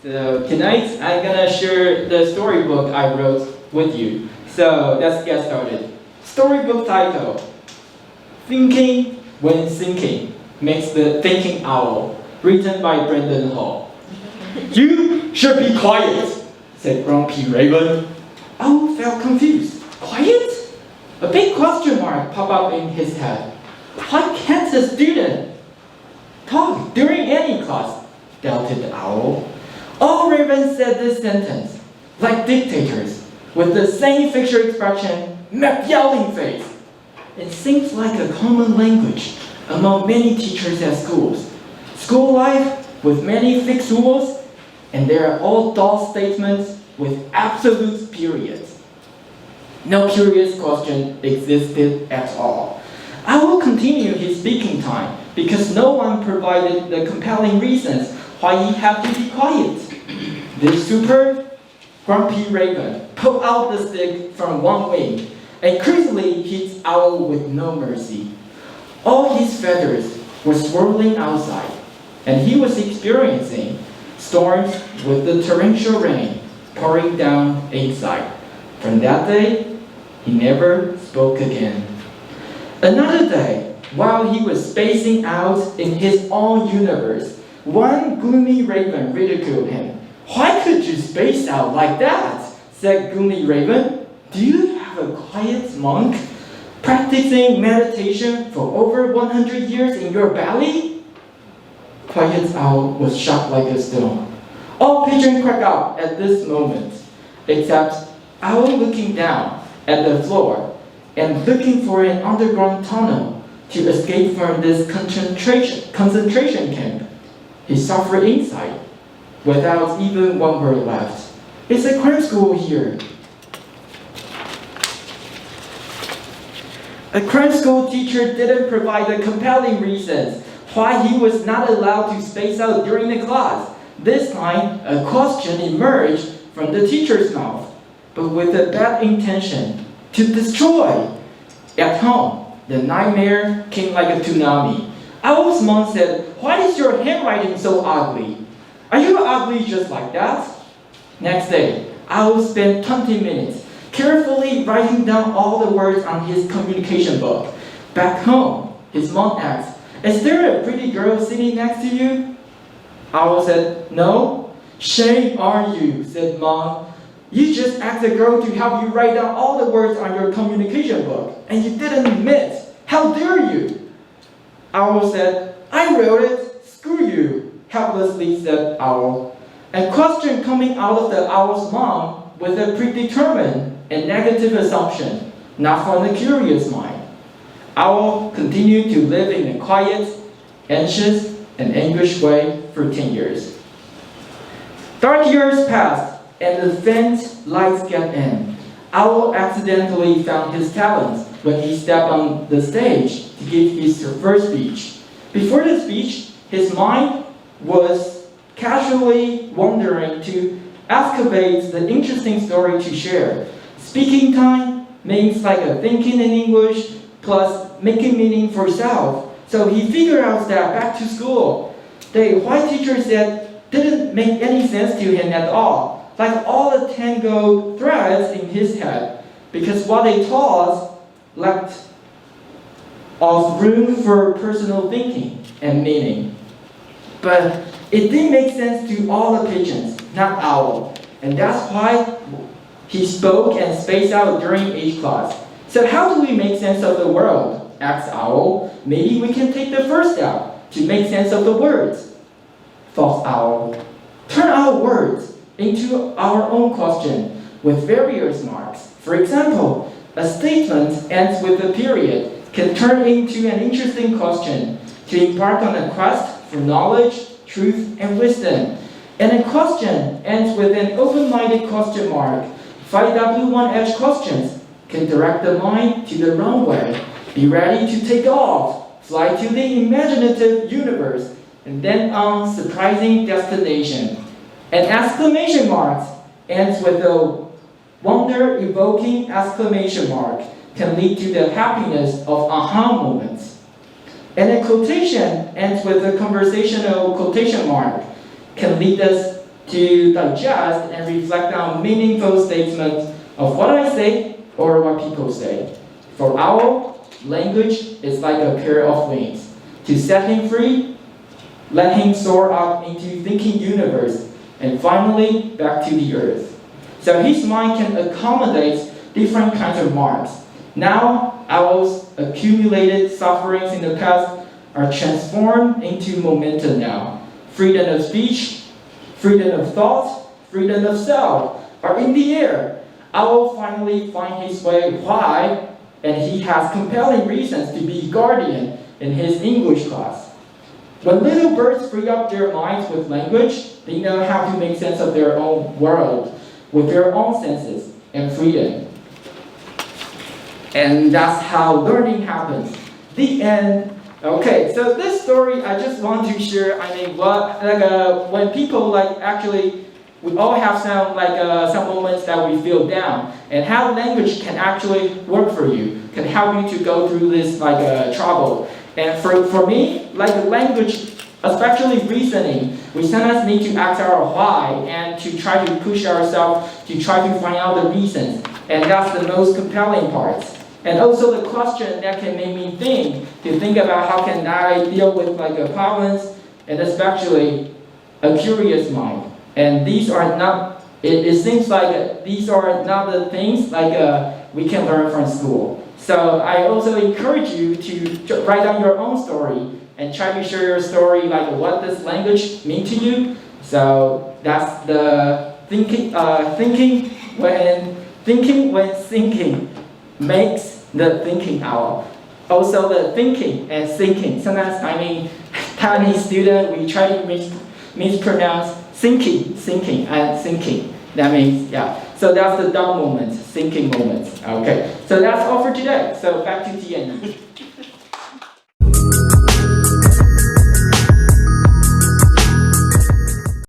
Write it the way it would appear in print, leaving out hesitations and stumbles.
So tonight I'm gonna share the storybook I wrote with you. So let's get started. Storybook title: Thinking When Thinking Makes the Thinking Owl, written by Brendan Hall. You should be quiet, said Grumpy Raven. Owl felt confused. Quiet? A big question mark popped up in his head. Why can't a student talk during any class? Doubted the owl. All ravens said this sentence, like dictators, with the same facial expression, yelling face. It seems like a common language among many teachers at schools. School life with many fixed rules, and they are all dull statements with absolute periods. No curious question existed at all. I will continue his speaking time because no one provided the compelling reasons why he had to be quiet. This super grumpy raven pulled out the stick from one wing and crazily hit Owl with no mercy. All his feathers were swirling outside, and he was experiencing storms with the torrential rain pouring down inside. From that day, he never spoke again. Another day, while he was spacing out in his own universe, one gloomy raven ridiculed him. Why could you space out like that? Said gloomy raven. Do you have a quiet monk practicing meditation for over 100 years in your belly? Quiet Owl was shocked like a stone. All pigeons cracked up at this moment, except Owl looking down at the floor and looking for an underground tunnel to escape from this concentration camp. He suffered inside, without even one word left. It's a crime school here. A crime school teacher didn't provide the compelling reasons why he was not allowed to space out during the class. This time, a question emerged from the teacher's mouth, but with a bad intention to destroy. At home, the nightmare came like a tsunami. Owl's mom said, "Why is your handwriting so ugly? Are you ugly just like that?" Next day, Owl spent 20 minutes carefully writing down all the words on his communication book. Back home, his mom asked, "Is there a pretty girl sitting next to you?" Owl said, "No." "Shame on you," said Mom. "You just asked a girl to help you write down all the words on your communication book, and you didn't admit. How dare you?" Owl said, "I wrote it. Screw you," helplessly said Owl. A question coming out of the owl's mom with a predetermined and negative assumption, not from the curious mind. Owl continued to live in a quiet, anxious, and anguished way for 10 years. Dark years passed, and the faint lights got in. Owl accidentally found his talents when he stepped on the stage to give his first speech. Before the speech, his mind was casually wandering to excavate the interesting story to share. Speaking time means like a thinking in English plus making meaning for self. So he figured out that back to school, the white teacher said didn't make any sense to him at all, like all the tango threads in his head, because what they taught lacked of room for personal thinking and meaning. But it did make sense to all the pigeons, not Owl, and that's why he spoke and spaced out during each class. So how do we make sense of the world? Asked Owl. Maybe we can take the first step to make sense of the words. Thought Owl. Turn our words into our own question with various marks. For example, a statement ends with a period can turn into an interesting question to embark on a quest for knowledge, truth, and wisdom. And a question ends with an open-minded question mark. 5W1H questions can direct the mind to the runway. Be ready to take off, fly to the imaginative universe, and then on surprising destination. An exclamation mark ends with a wonder-evoking exclamation mark can lead to the happiness of aha moments. And a quotation ends with a conversational quotation mark can lead us to digest and reflect on meaningful statements of what I say or what people say. For Owl, language is like a pair of wings. To set him free, let him soar up into thinking universe, and finally back to the earth. So his mind can accommodate different kinds of marks. Now, Owl's accumulated sufferings in the past are transformed into momentum now. Freedom of speech, freedom of thought, freedom of self are in the air. Owl finally finds his way why, and he has compelling reasons to be guardian in his English class. When little birds free up their minds with language, they know how to make sense of their own world with their own senses and freedom. And that's how learning happens. The end. Okay, so this story I just want to share. When people actually, we all have some moments that we feel down, and how language can actually work for you, can help you to go through this trouble. And for me, language, especially reasoning, we sometimes need to ask our why and to try to push ourselves to try to find out the reasons, and that's the most compelling part. And also the question that can make me think about how can I deal with problems, and especially a curious mind. And these are not, it seems like these are not the things we can learn from school. So I also encourage you to write down your own story and try to share your story, what does language mean to you. So that's the thinking when thinking makes the thinking owl. Also the thinking and thinking. Sometimes, Chinese student, we try to mispronounce thinking and thinking. That means, yeah. So that's the dumb moment, thinking moment. Okay. So that's all for today. So back to TNE.